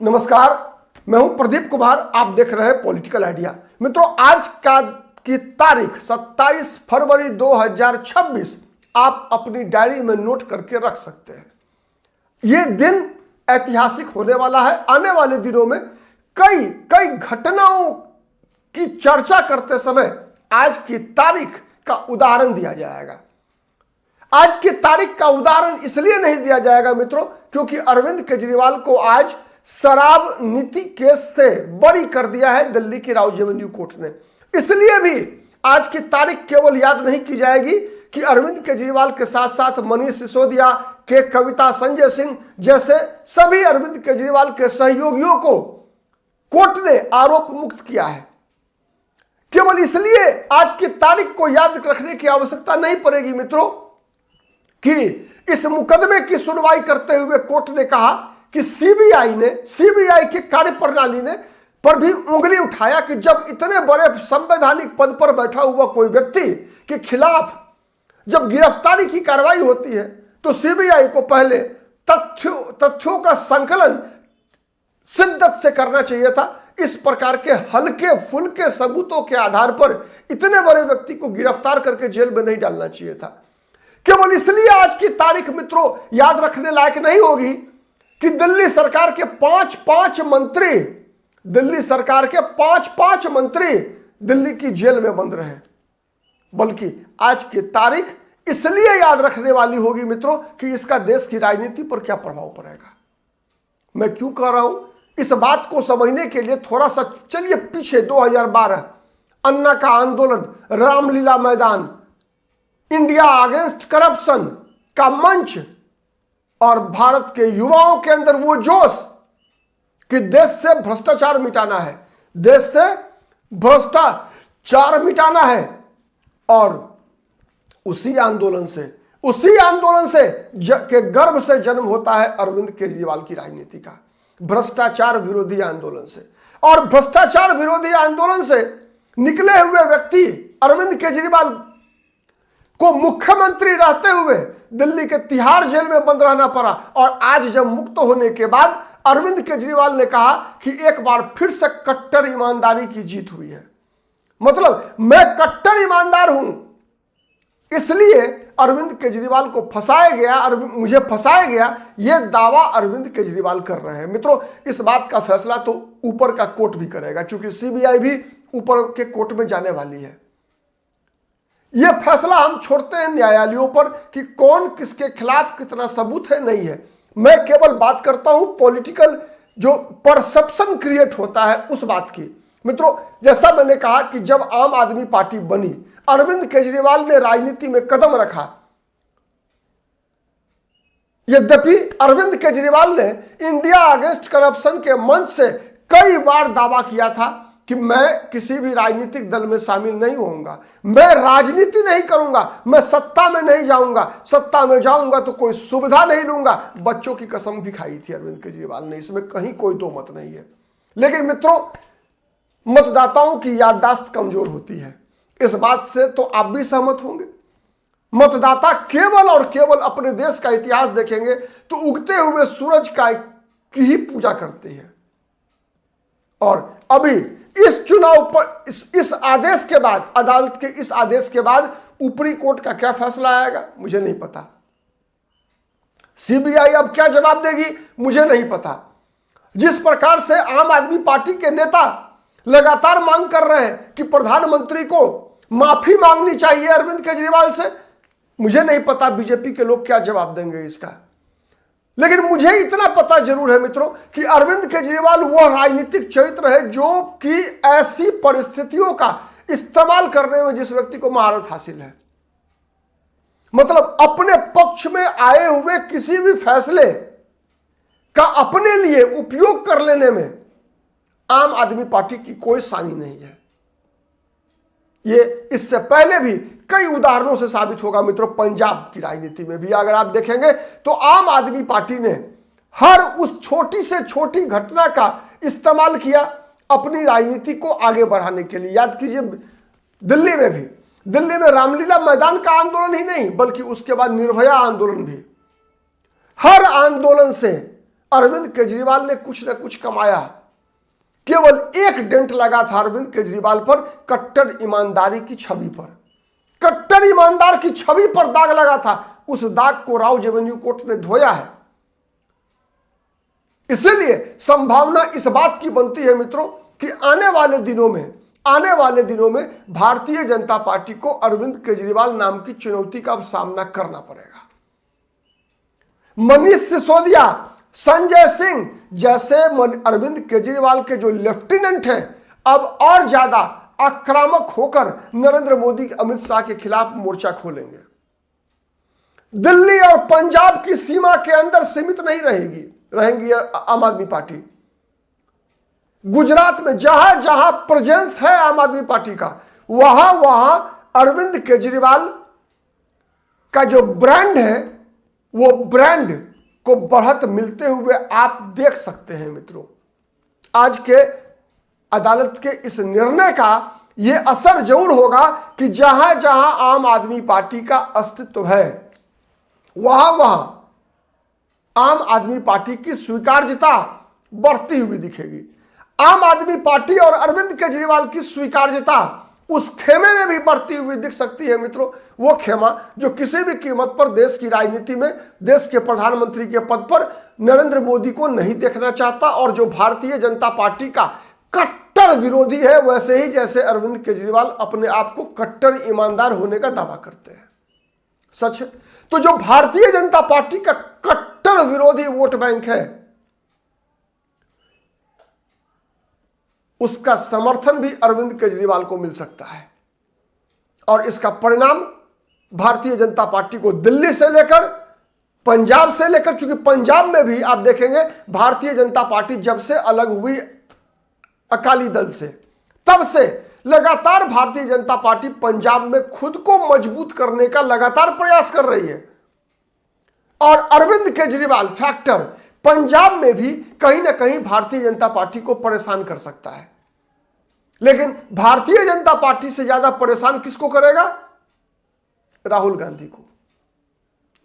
नमस्कार, मैं हूं प्रदीप कुमार। आप देख रहे हैं पॉलिटिकल आइडिया। मित्रों, आज की तारीख 27 फरवरी 2026 आप अपनी डायरी में नोट करके रख सकते हैं। यह दिन ऐतिहासिक होने वाला है। आने वाले दिनों में कई कई घटनाओं की चर्चा करते समय आज की तारीख का उदाहरण दिया जाएगा। आज की तारीख का उदाहरण इसलिए नहीं दिया जाएगा मित्रों, क्योंकि अरविंद केजरीवाल को आज शराब नीति केस से बरी कर दिया है दिल्ली की राउज एवेन्यू कोर्ट ने। इसलिए भी आज की तारीख केवल याद नहीं की जाएगी कि अरविंद केजरीवाल के साथ साथ मनीष सिसोदिया के, कविता, संजय सिंह जैसे सभी अरविंद केजरीवाल के सहयोगियों को कोर्ट ने आरोप मुक्त किया है। केवल इसलिए आज की तारीख को याद रखने की आवश्यकता नहीं पड़ेगी मित्रों कि इस मुकदमे की सुनवाई करते हुए कोर्ट ने कहा कि सीबीआई की कार्यप्रणाली ने पर भी उंगली उठाया कि जब इतने बड़े संवैधानिक पद पर बैठा हुआ कोई व्यक्ति के खिलाफ जब गिरफ्तारी की कार्रवाई होती है तो सीबीआई को पहले तथ्यों का संकलन शिद्दत से करना चाहिए था। इस प्रकार के हल्के फुल्के सबूतों के आधार पर इतने बड़े व्यक्ति को गिरफ्तार करके जेल में नहीं डालना चाहिए था। केवल इसलिए आज की तारीख मित्रों याद रखने लायक नहीं होगी कि दिल्ली सरकार के पांच मंत्री दिल्ली की जेल में बंद रहे, बल्कि आज की तारीख इसलिए याद रखने वाली होगी मित्रों कि इसका देश की राजनीति पर क्या प्रभाव पड़ेगा। मैं क्यों कह रहा हूं, इस बात को समझने के लिए थोड़ा सा चलिए पीछे 2012 अन्ना का आंदोलन, रामलीला मैदान, इंडिया अगेंस्ट करप्शन का मंच और भारत के युवाओं के अंदर वो जोश कि देश से भ्रष्टाचार मिटाना है, देश से भ्रष्टाचार मिटाना है। और उसी आंदोलन से के गर्भ से जन्म होता है अरविंद केजरीवाल की राजनीति का, भ्रष्टाचार विरोधी आंदोलन से। और भ्रष्टाचार विरोधी आंदोलन से निकले हुए व्यक्ति अरविंद केजरीवाल को मुख्यमंत्री रहते हुए दिल्ली के तिहाड़ जेल में बंद रहना पड़ा। और आज जब मुक्त होने के बाद अरविंद केजरीवाल ने कहा कि एक बार फिर से कट्टर ईमानदारी की जीत हुई है। मतलब मैं कट्टर ईमानदार हूं, इसलिए अरविंद केजरीवाल को फंसाया गया, मुझे फंसाया गया, यह दावा अरविंद केजरीवाल कर रहे हैं। मित्रों, इस बात का फैसला तो ऊपर का कोर्ट भी करेगा, क्योंकि सीबीआई भी ऊपर के कोर्ट में जाने वाली है। यह फैसला हम छोड़ते हैं न्यायालयों पर कि कौन किसके खिलाफ कितना सबूत है, नहीं है। मैं केवल बात करता हूं पॉलिटिकल जो परसेप्शन क्रिएट होता है उस बात की। मित्रों, जैसा मैंने कहा कि जब आम आदमी पार्टी बनी, अरविंद केजरीवाल ने राजनीति में कदम रखा। यद्यपि अरविंद केजरीवाल ने इंडिया अगेंस्ट करप्शन के मंच से कई बार दावा किया था कि मैं किसी भी राजनीतिक दल में शामिल नहीं होऊंगा, मैं राजनीति नहीं करूंगा, मैं सत्ता में नहीं जाऊंगा, सत्ता में जाऊंगा तो कोई सुविधा नहीं लूंगा। बच्चों की कसम भी खाई थी अरविंद केजरीवाल ने, इसमें कहीं कोई दो मत नहीं है। लेकिन मित्रों, मतदाताओं की याददाश्त कमजोर होती है, इस बात से तो आप भी सहमत होंगे। मतदाता केवल और केवल अपने देश का इतिहास देखेंगे तो उगते हुए सूरज की ही पूजा करते हैं। और अभी इस चुनाव पर इस आदेश के बाद, अदालत के इस आदेश के बाद ऊपरी कोर्ट का क्या फैसला आएगा मुझे नहीं पता। सीबीआई अब क्या जवाब देगी मुझे नहीं पता। जिस प्रकार से आम आदमी पार्टी के नेता लगातार मांग कर रहे हैं कि प्रधानमंत्री को माफी मांगनी चाहिए अरविंद केजरीवाल से, मुझे नहीं पता बीजेपी के लोग क्या जवाब देंगे इसका। लेकिन मुझे इतना पता जरूर है मित्रों कि अरविंद केजरीवाल वह राजनीतिक चरित्र है जो कि ऐसी परिस्थितियों का इस्तेमाल करने में जिस व्यक्ति को महारत हासिल है। मतलब अपने पक्ष में आए हुए किसी भी फैसले का अपने लिए उपयोग कर लेने में आम आदमी पार्टी की कोई सानी नहीं है। ये इससे पहले भी कई उदाहरणों से साबित होगा मित्रों। पंजाब की राजनीति में भी अगर आप देखेंगे तो आम आदमी पार्टी ने हर उस छोटी से छोटी घटना का इस्तेमाल किया अपनी राजनीति को आगे बढ़ाने के लिए। याद कीजिए, दिल्ली में रामलीला मैदान का आंदोलन ही नहीं बल्कि उसके बाद निर्भया आंदोलन भी। हर आंदोलन से अरविंद केजरीवाल ने कुछ न कुछ कमाया। केवल एक डेंट लगा था अरविंद केजरीवाल पर, कट्टर ईमानदारी की छवि पर। कट्टर ईमानदार की छवि पर दाग लगा था। उस दाग को राव जेवेन्यू कोर्ट ने धोया है। इसलिए संभावना इस बात की बनती है मित्रों कि आने वाले दिनों में भारतीय जनता पार्टी को अरविंद केजरीवाल नाम की चुनौती का सामना करना पड़ेगा। मनीष सिसोदिया, संजय सिंह जैसे अरविंद केजरीवाल के जो लेफ्टिनेंट हैं, अब और ज्यादा आक्रामक होकर नरेंद्र मोदी, अमित शाह के खिलाफ मोर्चा खोलेंगे। दिल्ली और पंजाब की सीमा के अंदर सीमित नहीं रहेंगी आम आदमी पार्टी। गुजरात में जहां जहां प्रेजेंस है आम आदमी पार्टी का, वहां अरविंद केजरीवाल का जो ब्रांड है, वो ब्रांड को बढ़त मिलते हुए आप देख सकते हैं मित्रों। आज के अदालत के इस निर्णय का यह असर जरूर होगा कि जहां जहां आम आदमी पार्टी का अस्तित्व है, वहां आम आदमी पार्टी की स्वीकार्यता बढ़ती हुई दिखेगी। आम आदमी पार्टी और अरविंद केजरीवाल की स्वीकार्यता उस खेमे में भी बढ़ती हुई दिख सकती है मित्रों। वो खेमा जो किसी भी कीमत पर देश की राजनीति में, देश के प्रधानमंत्री के पद पर नरेंद्र मोदी को नहीं देखना चाहता, और जो भारतीय जनता पार्टी का कट्टर विरोधी है, वैसे ही जैसे अरविंद केजरीवाल अपने आप को कट्टर ईमानदार होने का दावा करते हैं। सच है। तो जो भारतीय जनता पार्टी का कट्टर विरोधी वोट बैंक है, उसका समर्थन भी अरविंद केजरीवाल को मिल सकता है। और इसका परिणाम भारतीय जनता पार्टी को दिल्ली से लेकर पंजाब से लेकर, चूंकि पंजाब में भी आप देखेंगे भारतीय जनता पार्टी जब से अलग हुई अकाली दल से, तब से लगातार भारतीय जनता पार्टी पंजाब में खुद को मजबूत करने का लगातार प्रयास कर रही है। और अरविंद केजरीवाल फैक्टर पंजाब में भी कहीं ना कहीं भारतीय जनता पार्टी को परेशान कर सकता है। लेकिन भारतीय जनता पार्टी से ज्यादा परेशान किसको करेगा? राहुल गांधी को।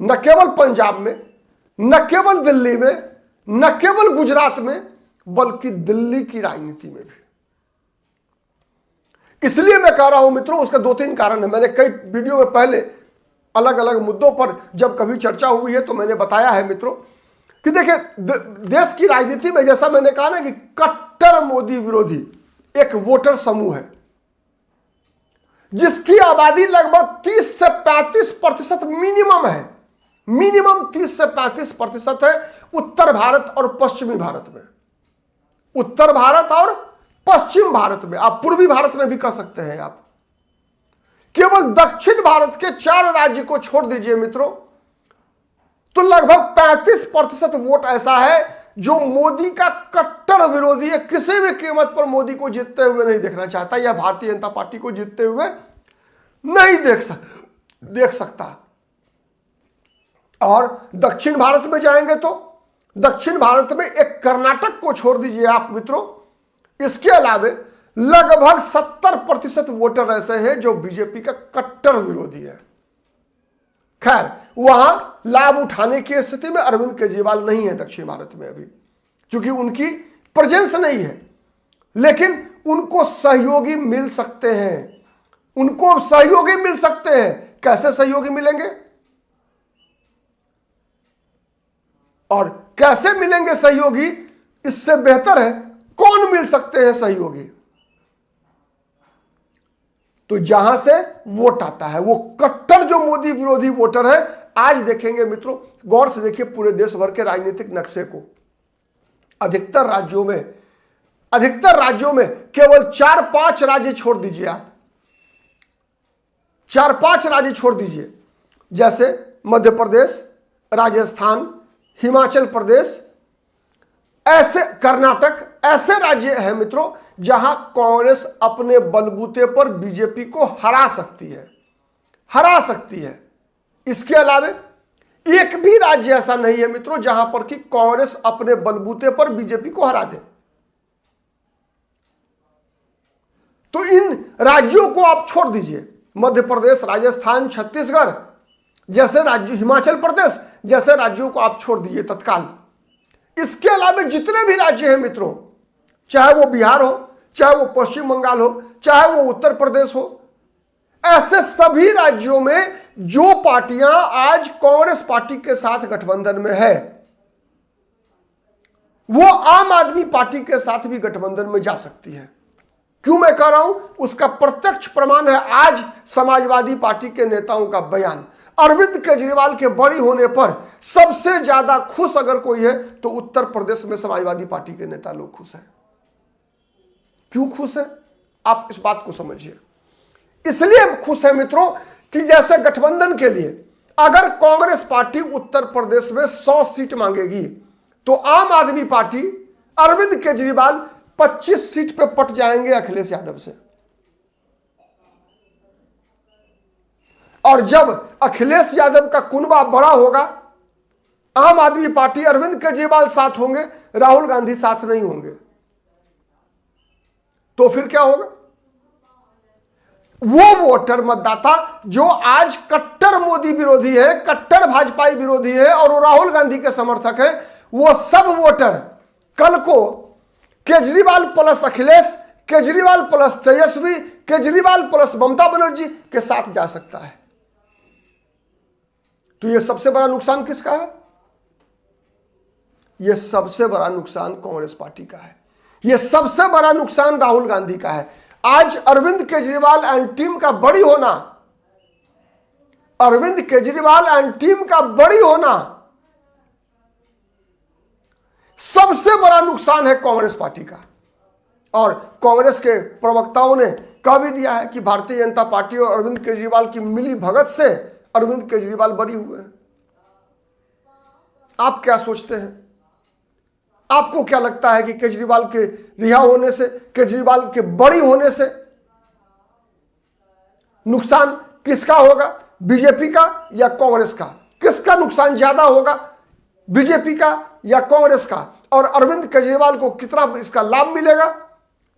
न केवल पंजाब में, न केवल दिल्ली में, न केवल गुजरात में, बल्कि दिल्ली की राजनीति में भी। इसलिए मैं कह रहा हूं मित्रों, उसका 2-3 कारण है। मैंने कई वीडियो में पहले अलग अलग मुद्दों पर जब कभी चर्चा हुई है तो मैंने बताया है मित्रों कि देखिए, देश की राजनीति में जैसा मैंने कहा ना कि कट्टर मोदी विरोधी एक वोटर समूह है, जिसकी आबादी लगभग 30 से 35% मिनिमम है। मिनिमम 30 से 35% है उत्तर भारत और पश्चिमी भारत में। उत्तर भारत और पश्चिम भारत में, आप पूर्वी भारत में भी कह सकते हैं आप। केवल दक्षिण भारत के 4 राज्य को छोड़ दीजिए मित्रों, तो लगभग 35% वोट ऐसा है जो मोदी का कट्टर विरोधी है। किसी भी कीमत पर मोदी को जीतते हुए नहीं देखना चाहता, या भारतीय जनता पार्टी को जीतते हुए नहीं देख सकता। और दक्षिण भारत में जाएंगे तो दक्षिण भारत में एक कर्नाटक को छोड़ दीजिए आप मित्रों, इसके अलावे लगभग 70% वोटर ऐसे हैं जो बीजेपी का कट्टर विरोधी है। खैर, वहां लाभ उठाने की स्थिति में अरविंद केजरीवाल नहीं है दक्षिण भारत में अभी, क्योंकि उनकी प्रेजेंस नहीं है। लेकिन उनको सहयोगी मिल सकते हैं, उनको सहयोगी मिल सकते हैं। कैसे सहयोगी मिलेंगे और कैसे मिलेंगे सहयोगी, इससे बेहतर है कौन मिल सकते हैं सहयोगी? तो जहां से वोट आता है, वो कट्टर जो मोदी विरोधी वोटर है। आज देखेंगे मित्रों, गौर से देखिए पूरे देश भर के राजनीतिक नक्शे को। अधिकतर राज्यों में केवल 4-5 राज्य छोड़ दीजिए आप, 4-5 राज्य छोड़ दीजिए, जैसे मध्य प्रदेश, राजस्थान, हिमाचल प्रदेश, ऐसे कर्नाटक, ऐसे राज्य हैं मित्रों जहां कांग्रेस अपने बलबूते पर बीजेपी को हरा सकती है। इसके अलावे एक भी राज्य ऐसा नहीं है मित्रों जहां पर कि कांग्रेस अपने बलबूते पर बीजेपी को हरा दे। तो इन राज्यों को आप छोड़ दीजिए, मध्य प्रदेश, राजस्थान, छत्तीसगढ़ जैसे राज्य, हिमाचल प्रदेश जैसे राज्यों को आप छोड़ दीजिए तत्काल। इसके अलावा जितने भी राज्य हैं मित्रों, चाहे वो बिहार हो, चाहे वो पश्चिम बंगाल हो, चाहे वो उत्तर प्रदेश हो, ऐसे सभी राज्यों में जो पार्टियां आज कांग्रेस पार्टी के साथ गठबंधन में है, वो आम आदमी पार्टी के साथ भी गठबंधन में जा सकती है। क्यों मैं कह रहा हूं? उसका प्रत्यक्ष प्रमाण है आज समाजवादी पार्टी के नेताओं का बयान। अरविंद केजरीवाल के बरी होने पर सबसे ज्यादा खुश अगर कोई है तो उत्तर प्रदेश में समाजवादी पार्टी के नेता लोग खुश हैं। क्यों खुश है? आप इस बात को समझिए। इसलिए खुश है मित्रों कि जैसे गठबंधन के लिए अगर कांग्रेस पार्टी उत्तर प्रदेश में 100 सीट मांगेगी तो आम आदमी पार्टी अरविंद केजरीवाल 25 सीट पे पट जाएंगे अखिलेश यादव से। और जब अखिलेश यादव का कुनबा बड़ा होगा, आम आदमी पार्टी अरविंद केजरीवाल साथ होंगे, राहुल गांधी साथ नहीं होंगे, तो फिर क्या होगा? वो वोटर मतदाता जो आज कट्टर मोदी विरोधी है, कट्टर भाजपाई विरोधी है और वो राहुल गांधी के समर्थक है, वो सब वोटर कल को केजरीवाल प्लस अखिलेश, केजरीवाल प्लस तेजस्वी, केजरीवाल प्लस ममता बनर्जी के साथ जा सकता है। तो ये सबसे बड़ा नुकसान किसका है? ये सबसे बड़ा नुकसान कांग्रेस पार्टी का है। ये सबसे बड़ा नुकसान राहुल गांधी का है। आज अरविंद केजरीवाल एंड टीम का बड़ी होना, अरविंद केजरीवाल एंड टीम का बड़ी होना सबसे बड़ा नुकसान है कांग्रेस पार्टी का। और कांग्रेस के प्रवक्ताओं ने कह भी दिया है कि भारतीय जनता पार्टी और अरविंद केजरीवाल की मिली भगत से अरविंद केजरीवाल बरी हुए हैं। आप क्या सोचते हैं? आपको क्या लगता है कि केजरीवाल के रिहा होने से, केजरीवाल के बरी होने से नुकसान किसका होगा? बीजेपी का या कांग्रेस का? किसका नुकसान ज्यादा होगा, बीजेपी का या कांग्रेस का? और अरविंद केजरीवाल को कितना इसका लाभ मिलेगा?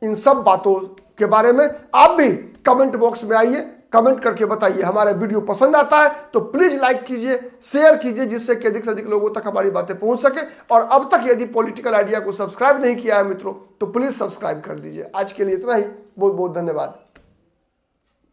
इन सब बातों के बारे में आप भी कमेंट बॉक्स में आइए, कमेंट करके बताइए। हमारा वीडियो पसंद आता है तो प्लीज लाइक कीजिए, शेयर कीजिए, जिससे कि अधिक से अधिक लोगों तक हमारी बातें पहुंच सके। और अब तक यदि पॉलिटिकल आइडिया को सब्सक्राइब नहीं किया है मित्रों तो प्लीज सब्सक्राइब कर लीजिए। आज के लिए इतना ही। बहुत बहुत धन्यवाद।